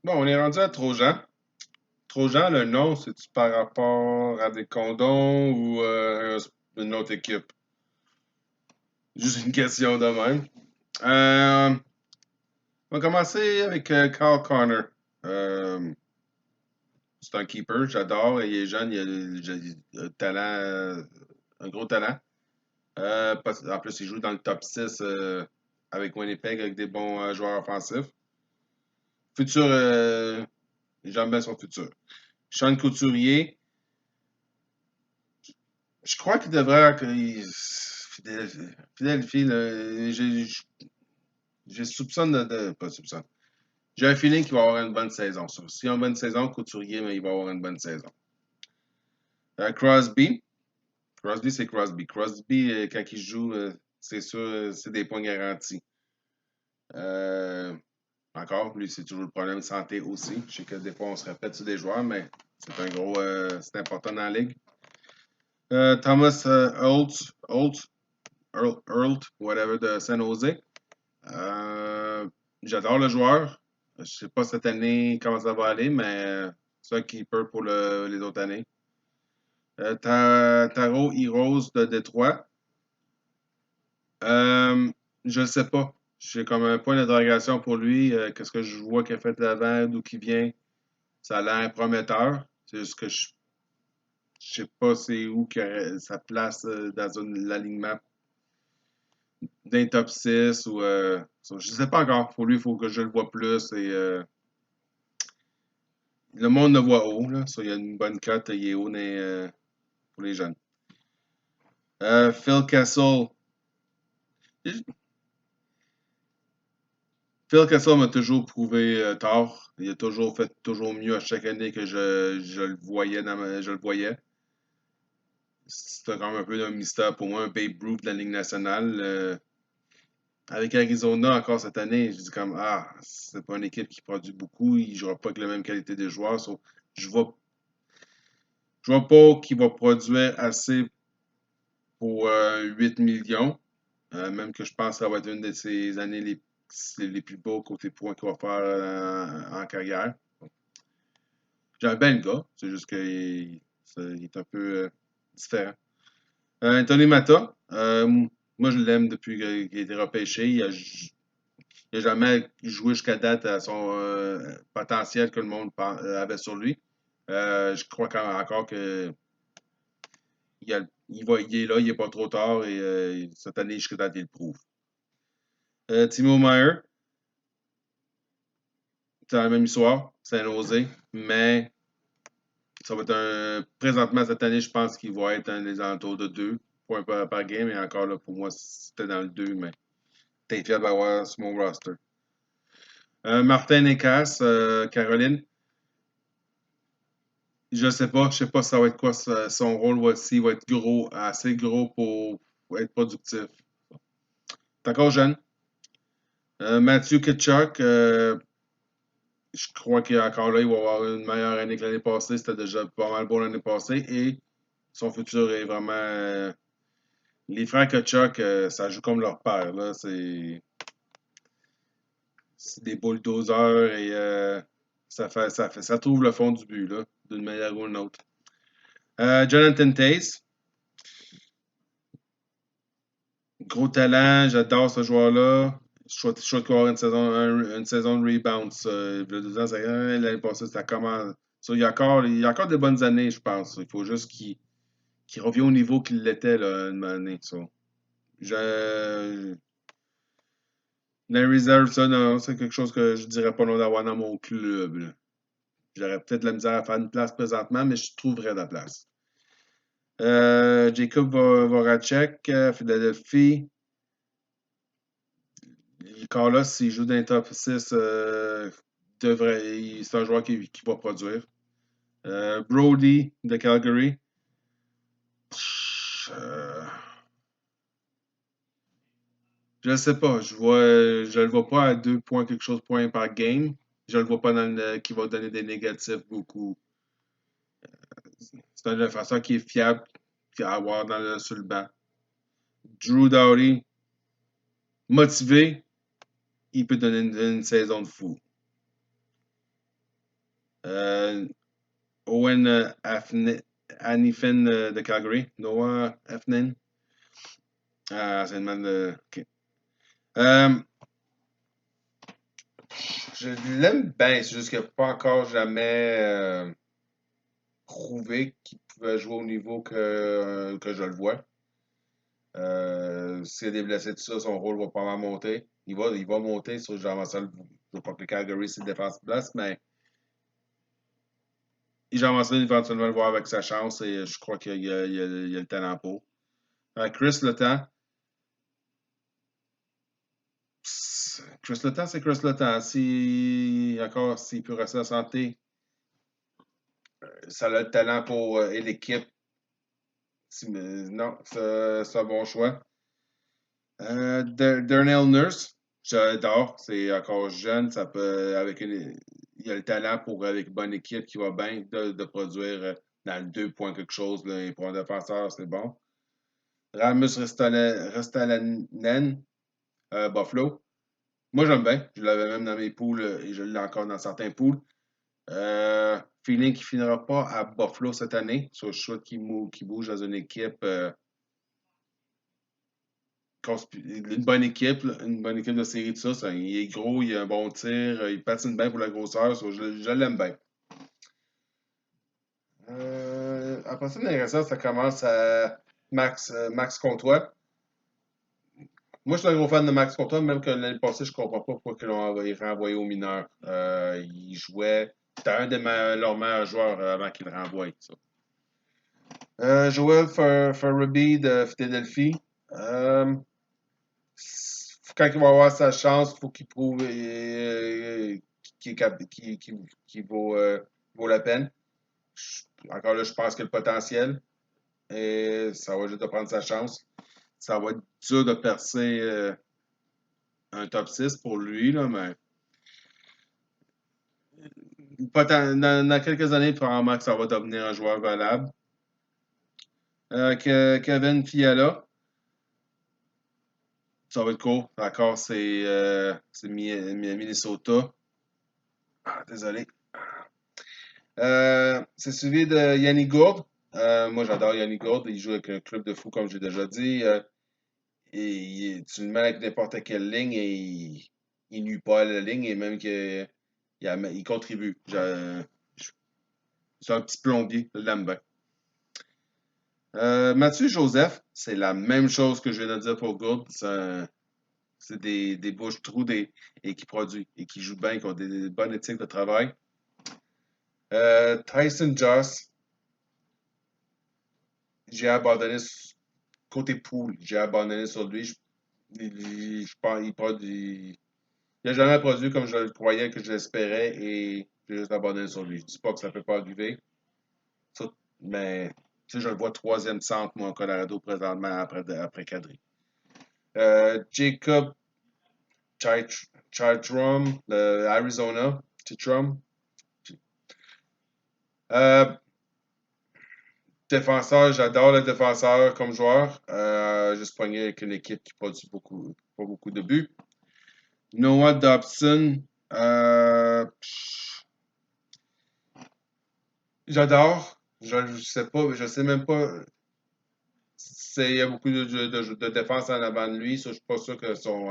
Bon, on est rendu à Trojan. Trojan, le nom, c'est-tu par rapport à des condoms ou une autre équipe? Juste une question de même. On va commencer avec Kyle Connor. Euh, c'est un keeper, j'adore. Il est jeune, il a un talent, un gros talent. En plus, il joue dans le top 6 avec Winnipeg, avec des bons joueurs offensifs. Futur, j'aime bien son futur. Sean Couturier, je crois qu'il devrait. Philadelphie, là, j'ai soupçonne pas soupçonne. J'ai un feeling qu'il va avoir une bonne saison. S'il a une bonne saison, Couturier, mais il va avoir une bonne saison. Crosby. Crosby, c'est Crosby. Crosby, quand il joue, c'est sûr, c'est des points garantis. Euh, Encore, lui, c'est toujours le problème de santé aussi. Je sais que des fois, on se répète sur des joueurs, mais c'est un gros. C'est important dans la ligue. Thomas Earl, whatever, de San Jose. Euh, J'adore le joueur. Je sais pas cette année comment ça va aller, mais c'est un keeper pour les autres années. Taro Heroes de Détroit. Euh, je ne sais pas. J'ai comme un point d'interrogation pour lui. Qu'est-ce que je vois qu'il a fait avant, d'où il vient. Ça a l'air prometteur. C'est juste que je ne sais pas c'est où sa place dans l'alignement d'un top 6 ou je sais pas encore. Pour lui, il faut que je le vois plus et le monde le voit haut, là. Ça, il y a une bonne cote, il est haut pour les jeunes. Phil Kessel. Phil Kessel m'a toujours prouvé tort. Il a toujours fait toujours mieux à chaque année que je le voyais je le voyais. C'était quand même un peu un mystère pour moi, un Babe Ruth de la Ligue nationale. Avec Arizona encore cette année, je dis comme c'est pas une équipe qui produit beaucoup, il ne jouera pas avec la même qualité de joueurs. Je vois, je vois pas qu'il va produire assez pour 8 millions. Même que je pense que ça va être une de ses années les plus beaux côté points qu'il va faire en carrière. J'ai un bel gars, c'est juste qu'il est un peu différent. Anthony Mata, moi je l'aime depuis qu'il a été repêché. Il a jamais joué jusqu'à date à son potentiel que le monde avait sur lui. Je crois encore que il est là, il n'est pas trop tard et cette année, jusqu'à date, il le prouve. Timo Meyer, c'est la même histoire, c'est un osé, mais ça va être présentement cette année, je pense qu'il va être dans les alentours de 2 points par game. Et encore là, pour moi, c'était dans le 2, mais t'es fier d'avoir sur mon roster. Martin Necas, Caroline, je sais pas ça va être quoi son rôle voici. Il va être gros, assez gros pour être productif. T'es encore jeune. Matthew Kitchuk, je crois qu'encore là, il va avoir une meilleure année que l'année passée. C'était déjà pas mal bon l'année passée et son futur est vraiment. Les frères Kachuk, ça joue comme leur père. Là. C'est des bulldozers et ça trouve le fond du but, là, d'une manière ou d'une autre. Jonathan Taze, gros talent, j'adore ce joueur-là. Je souhaite qu'il va avoir une saison de rebound. Il y a 2 ans, l'année passée, ça commence. Ça, il y a encore de bonnes années, je pense. Il faut juste qu'il revienne au niveau qu'il l'était là, une année. Ça. Je, Larry Reserve, ça, non, c'est quelque chose que je dirais pas non d'avoir dans mon club. Là. J'aurais peut-être de la misère à faire une place présentement, mais je trouverais de la place. Jacob Voracek, Philadelphie. Carlos, s'il joue dans les top 6, c'est un joueur qui va produire. Brody de Calgary. Euh, je ne sais pas. Je le vois pas à 2 points quelque chose point par game. Je le vois pas qui va donner des négatifs beaucoup. C'est un défenseur qui est fiable à avoir sur le banc. Drew Doughty, motivé, il peut donner une saison de fou. Euh, Owen Hannifin de Calgary. Noah Hefnin. C'est une man de. OK. Je l'aime bien, c'est juste qu'il n'a pas encore jamais prouvé qu'il pouvait jouer au niveau que je le vois. S'il y a des blessés, tout ça, son rôle va pas mal monter. Il va monter sur Jean-Marcel. Je ne veux pas que le Calgary, c'est défense place, mais Jean-Marcel, éventuellement, le voir avec sa chance et je crois qu'il y a le talent pour. Chris Letang. Chris Letang, c'est Chris Letang. Encore, s'il peut rester en santé, ça a le talent pour et l'équipe. Non, c'est un bon choix. Darnell Nurse, j'adore. C'est encore jeune. Ça peut, il y a le talent pour, avec une bonne équipe qui va bien, de produire dans le 2 points quelque chose. Là, et pour un défenseur, c'est bon. Ramus Ristolainen, Buffalo. Moi, j'aime bien. Je l'avais même dans mes poules et je l'ai encore dans certains poules. Feeling qu'il ne finira pas à Buffalo cette année. Sur le choix qui bouge dans une équipe. Une bonne équipe de série de ça. Il est gros, il a un bon tir, il patine bien pour la grosseur. Je l'aime bien. Après ça, l'intéressant, ça commence à Max Comtois. Moi, je suis un gros fan de Max Comtois, même que l'année passée, je ne comprends pas pourquoi ils l'ont renvoyé aux mineurs. Il jouait. C'était un de leurs meilleurs joueurs avant qu'il le renvoie. Ça. Joel Farabee de Philadelphie. Quand il va avoir sa chance, il faut qu'il prouve qu'il vaut la peine. Encore là, je pense qu'il a le potentiel. Et ça va juste de prendre sa chance. Ça va être dur de percer un top 6 pour lui, là, mais dans quelques années, probablement que ça va devenir un joueur valable. Kevin Fiala, ça va être court. D'accord, c'est Minnesota. Désolé. C'est suivi de Yannick Gourde. Moi, j'adore Yannick Gourde. Il joue avec un club de fou, comme j'ai déjà dit. Et tu le mets avec n'importe quelle ligne et il nuit pas à la ligne et même qu'il contribue. C'est un petit plombier. Je l'aime bien. Mathieu Joseph, c'est la même chose que je viens de dire pour Gourde. C'est des bouches-trous et qui produit et qui joue bien, qui ont des bonnes éthiques de travail. Tyson Joss, j'ai abandonné côté pool, j'ai abandonné sur lui. Je pense il n'a jamais produit comme je le croyais, que je l'espérais et j'ai juste abandonné sur lui. Je ne dis pas que ça ne peut pas arriver, mais tu sais, je le vois troisième centre, moi, en Colorado, présentement, après Kadri. Jacob Chartrum, de Arizona. Chitrum. Euh, Défenseur, j'adore le défenseur comme joueur. Juste pogné avec une équipe qui produit pas beaucoup de buts. Noah Dobson, j'adore. Je sais même pas. Il y a beaucoup de défense en avant de lui. Ça, je suis pas sûr que son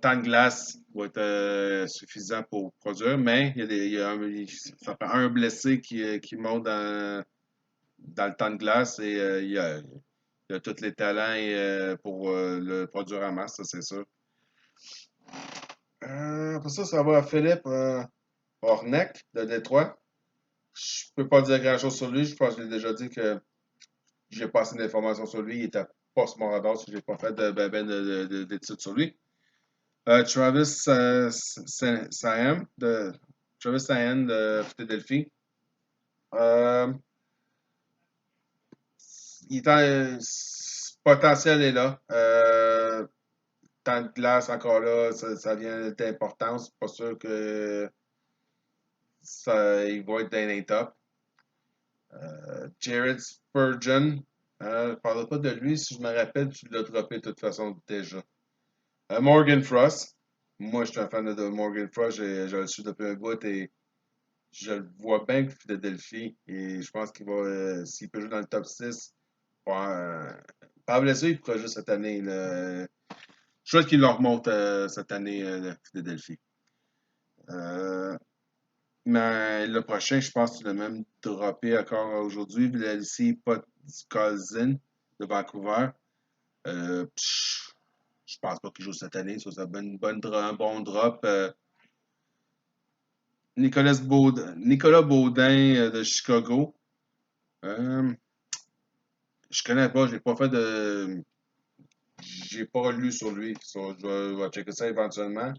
temps de glace va être suffisant pour produire, mais ça fait un blessé qui monte dans le temps de glace et il a tous les talents pour le produire en masse, ça c'est sûr. Après ça, ça va à Philippe Horneck de Détroit. Je peux pas dire grand-chose sur lui. Je pense que je l'ai déjà dit que j'ai pas assez d'informations sur lui. Il était pas sur mon radar si j'ai pas fait d'études sur lui. Travis Sahan de Philadelphie. Euh, potentiel est là. Temps de glace encore là, ça vient d'importance. Pas sûr que il va être dans les top. Jared Spurgeon, je ne parlerai pas de lui. Si je me rappelle, tu l'as droppé de toute façon déjà. Morgan Frost. Moi, je suis un fan de Morgan Frost. Je le suis depuis un bout et je le vois bien que Philadelphie. Et je pense qu'il va, s'il peut jouer dans le top 6, par blessure, il pourra jouer cette année, là. Je souhaite qu'il leur remonte cette année, Philadelphie. Euh, mais le prochain, je pense que tu l'as même droppé encore aujourd'hui. Philadelphie, pas Cousin de Vancouver. Je pense pas qu'il joue cette année. Ça, c'est un bon drop. Nicolas Baudin de Chicago. Euh, je connais pas, j'ai pas fait de. J'ai pas lu sur lui. Je vais checker ça éventuellement.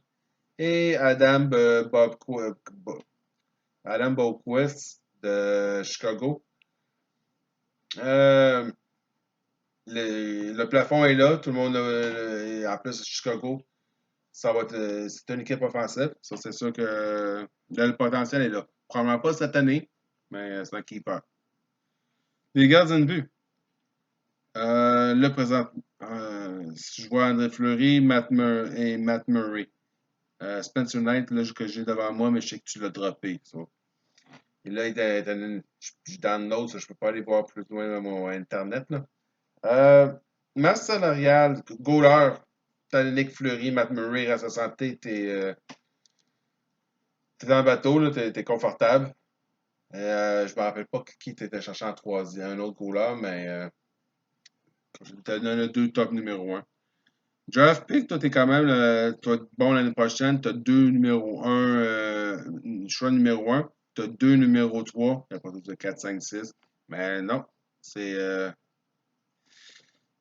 Et Adam Boquist de Chicago. Euh, le plafond est là, tout le monde en plus Chicago, c'est une équipe offensive. Ça, c'est sûr que là, le potentiel est là. Probablement pas cette année, mais c'est un keeper. Les gardiens de but. Là, présent, si je vois André Fleury, et Matt Murray. Spencer Knight, là, que j'ai devant moi, mais je sais que tu l'as droppé. So. Et là, je download, ça, je peux pas aller voir plus loin dans mon Internet. Là. Euh, Masse salariale, goaler, t'as Nick Fleury, Matt Murray, à sa santé, t'es dans le bateau, là, t'es confortable. Je me rappelle pas qui t'étais cherché en troisième, un autre goaler, mais t'as dans le deux top numéro un. Draft pick, toi, t'es quand même toi, bon l'année prochaine. T'as deux numéro un, choix numéro un. T'as deux numéro 3. Il n'y a pas de 4, 5, 6. Mais non, c'est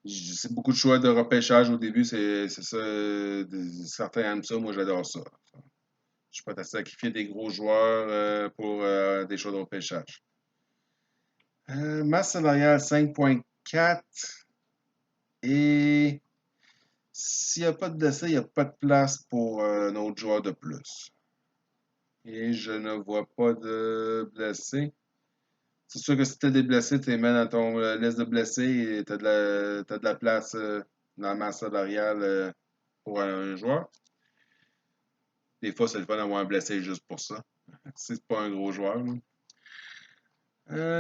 c'est beaucoup de choix de repêchage au début. C'est ça. Certains aiment ça. Moi, j'adore ça. Je suis pas à sacrifier des gros joueurs pour des choix de repêchage. Masse salariale 5,4. Et s'il n'y a pas de décès, il n'y a pas de place pour un autre joueur de plus. Et je ne vois pas de blessés. C'est sûr que si tu as des blessés, tu les mets dans ton liste de blessés et tu as, t'as de la place dans la masse salariale pour un joueur. Des fois, c'est le fun d'avoir un blessé juste pour ça. Si c'est pas un gros joueur. Là.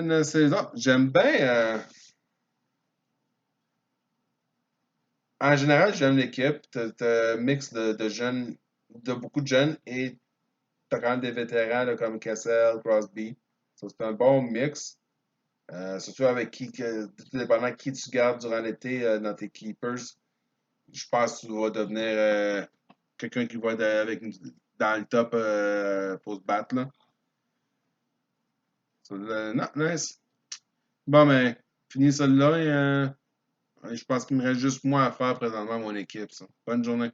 Une saison, j'aime bien. En général, j'aime l'équipe. T'as un mix de jeunes, de beaucoup de jeunes et t'as quand même des vétérans là, comme Kessel, Crosby. Ça, c'est un bon mix. Surtout avec tout dépendant qui tu gardes durant l'été dans tes keepers. Je pense que tu vas devenir quelqu'un qui va être dans le top pour se battre. Là. Non, nice. Bon, mais fini celle-là et je pense qu'il me reste juste moi à faire présentement mon équipe. Ça. Bonne journée.